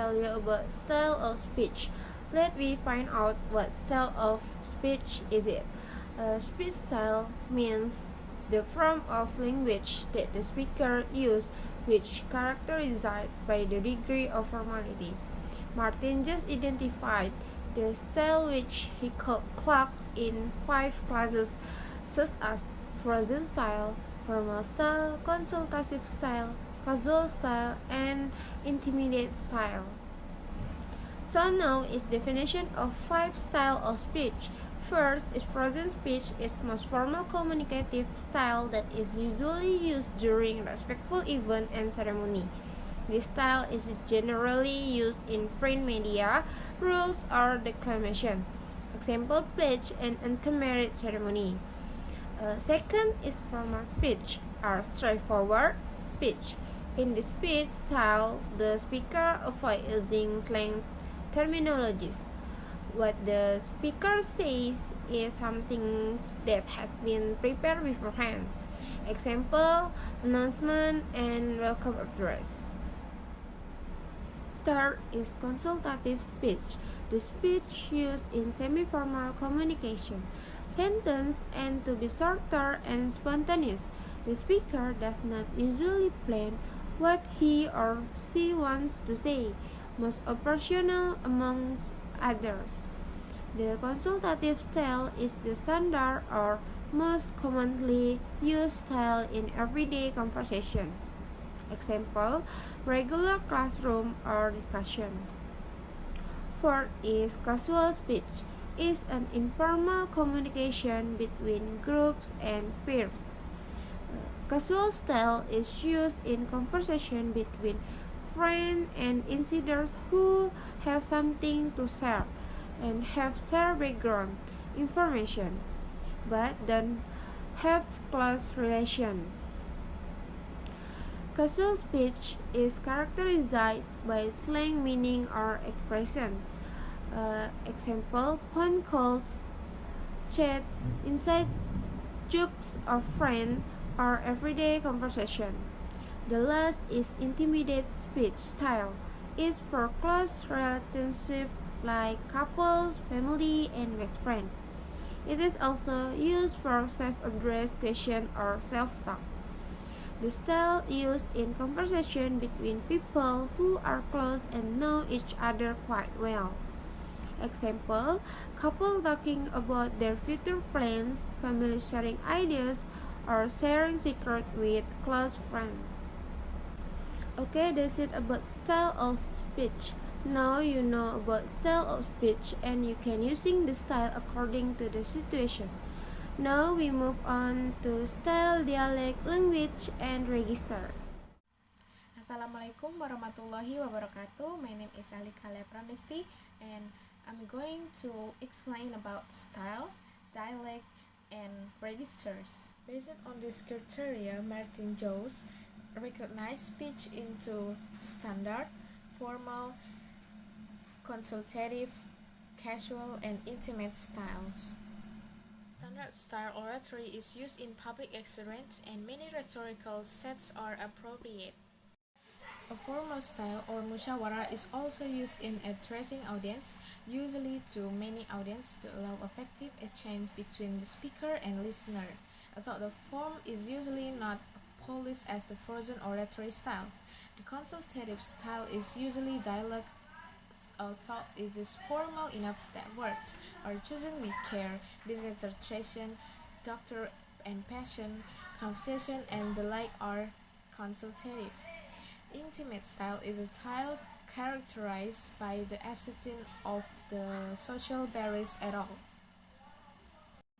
tell you about style of speech. Let me find out what style of speech is it. Speech style means the form of language that the speaker uses, which characterized by the degree of formality. Martin just identified the style which he clocked in 5 classes, such as frozen style, formal style, consultative style, casual style, and intimidate style. So now is definition of 5 style of speech. First is frozen speech is most formal communicative style that is usually used during respectful event and ceremony. This style is generally used in print media, rules, or declamation. Example, pledge and intermarriage ceremony. Second is formal speech, or straightforward speech. In this speech style, the speaker avoids using slang terminologies. What the speaker says is something that has been prepared beforehand. Example, announcement and welcome address. Third is consultative speech, the speech used in semi-formal communication. Sentence and to be shorter and spontaneous. The speaker does not usually plan what he or she wants to say, most operational amongst others. The consultative style is the standard or most commonly used style in everyday conversation. Example, regular classroom or discussion. Fourth is casual speech. Is an informal communication between groups and peers. Casual style is used in conversation between friends and insiders who have something to share and have shared background information, but don't have close relation. Casual speech is characterized by slang meaning or expression. Example, phone calls, chat, inside jokes of friends, or everyday conversation. The last is intimate speech style. It's for close relationships like couples, family, and best friend. It is also used for self-addressed question or self-talk. The style used in conversation between people who are close and know each other quite well. Example, couple talking about their future plans, family sharing ideas, or sharing secrets with close friends. Okay, that's it about style of speech. Now you know about style of speech and you can using the style according to the situation. Now we move on to style, dialect, language, and register. Assalamualaikum warahmatullahi wabarakatuh. My name is Alika Pramesti and I'm going to explain about style, dialect, and registers. Based on this criteria, Martin Jones recognized speech into standard, formal, consultative, casual, and intimate styles. Standard style oratory is used in public exuberance and many rhetorical sets are appropriate. A formal style or musyawara is also used in addressing audience, usually to many audience to allow effective exchange between the speaker and listener, although the form is usually not polished as the frozen oratory style. The consultative style is usually dialogue, although it is formal enough that words are chosen with care, dissertation, doctor and passion, conversation, and the like are consultative. Intimate style is a style characterized by the absence of the social barriers at all.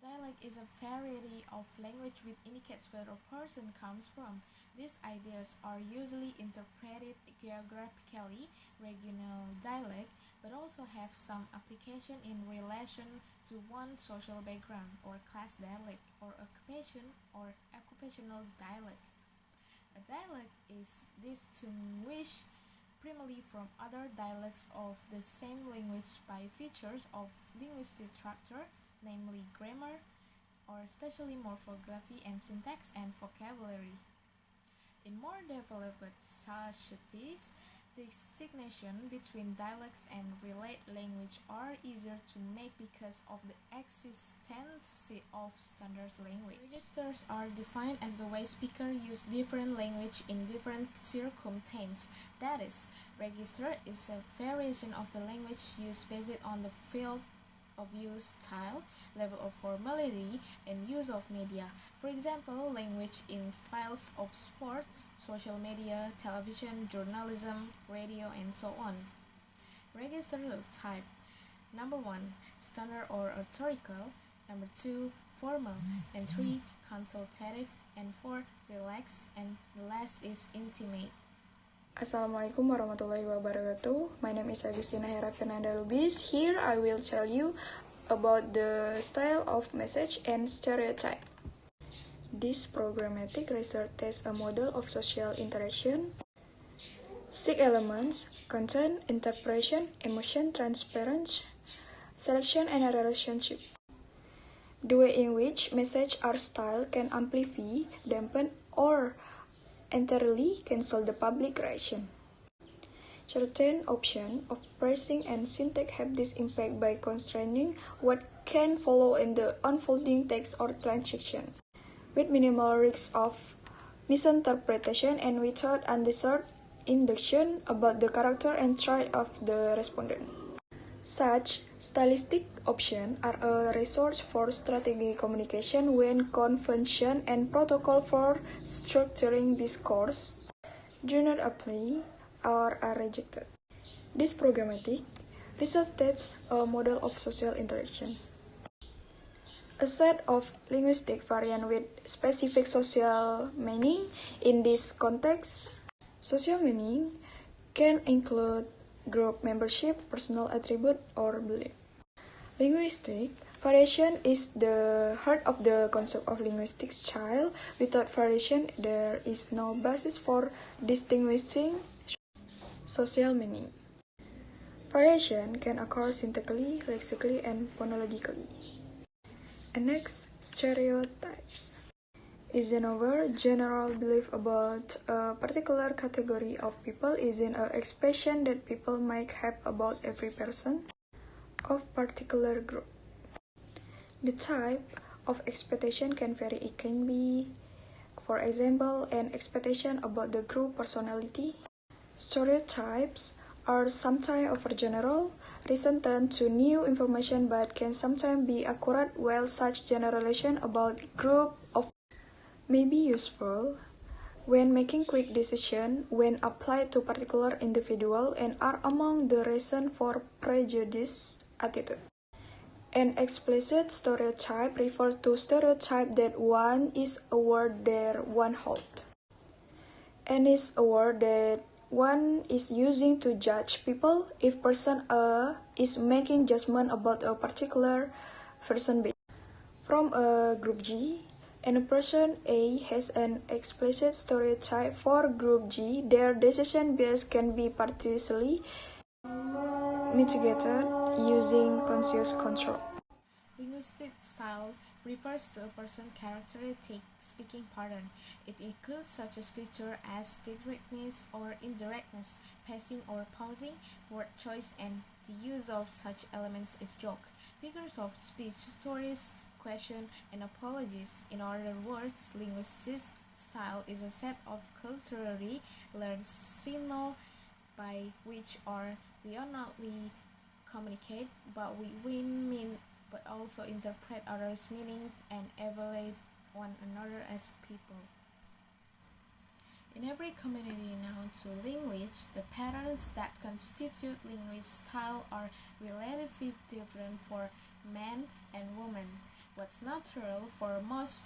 Dialect is a variety of language which indicates where a person comes from. These ideas are usually interpreted geographically, regional dialect, but also have some application in relation to one's social background or class dialect or occupation or occupational dialect. A dialect is distinguished primarily from other dialects of the same language by features of linguistic structure, namely grammar, or especially morphography and syntax and vocabulary. In more developed societies, Distinction between dialects and relate language are easier to make because of the existence of standard language. Registers are defined as the way speakers use different language in different circumstances. That is, register is a variation of the language used based on the field of use, style, level of formality, and use of media. For example, language in fields of sports, social media, television, journalism, radio, and so on. Register type. Number 1, standard or rhetorical. Number 2, formal. And 3, consultative. And 4, relaxed. And the last is intimate. Assalamualaikum warahmatullahi wabarakatuh. My name is Agustina Hera Virnanda Lubis. Here I will tell you about the style of message and stereotype. This programmatic research tests a model of social interaction, 6 elements: content, interpretation, emotion, transparency, selection, and a relationship. The way in which messages are styled can amplify, dampen, or entirely cancel the public reaction. Certain options of phrasing and syntax have this impact by constraining what can follow in the unfolding text or transaction, with minimal risk of misinterpretation and without undesired induction about the character and trait of the respondent. Such stylistic options are a resource for strategic communication when convention and protocol for structuring discourse do not apply or are rejected. This programmatic research tests a model of social interaction. A set of linguistic variants with specific social meaning. In this context, social meaning can include group membership, personal attribute, or belief. Linguistic variation is the heart of the concept of linguistic style. Without variation, there is no basis for distinguishing social meaning. Variation can occur syntactically, lexically, and phonologically. And next, stereotypes is another general belief about a particular category of people, is an expression that people might have about every person of particular group. The type of expectation can vary. It can be, for example, an expectation about the group personality. Stereotypes are sometimes overgeneral, resistant to new information, but can sometimes be accurate, while such generalization about group of may be useful when making quick decisions when applied to particular individual and are among the reasons for prejudiced attitude. An explicit stereotype refers to stereotype that one is aware that one holds, and is aware that one is using to judge people if person A is making judgment about a particular person B. From a group G, and a person A has an explicit stereotype for group G, their decision bias can be partially mitigated using conscious control. Linguistic style refers to a person's characteristic speaking pattern. It includes such a feature as directness or indirectness, pacing or pausing, word choice, and the use of such elements is joke, figures of speech, stories, question, and apologies. In other words, linguistic style is a set of culturally learned signals by which we not only communicate, but we mean, but also interpret others' meaning and evaluate one another as people. In every community known to language, the patterns that constitute linguistic style are relatively different for men and women. What's natural for most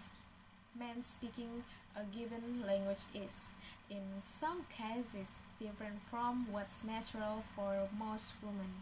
men speaking a given language is, in some cases, different from what's natural for most women.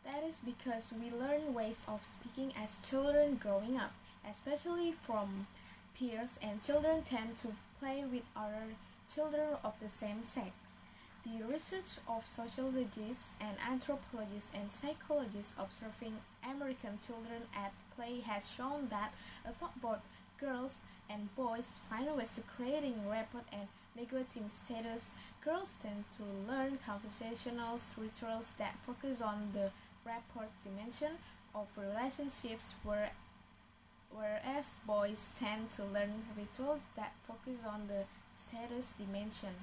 That is because we learn ways of speaking as children growing up, especially from peers, and children tend to play with other children of the same sex. The research of sociologists and anthropologists and psychologists observing American children at play has shown that although both girls and boys find ways to creating rapport and negating status, girls tend to learn conversational rituals that focus on the rapport dimension of relationships, whereas boys tend to learn rituals that focus on the status dimension.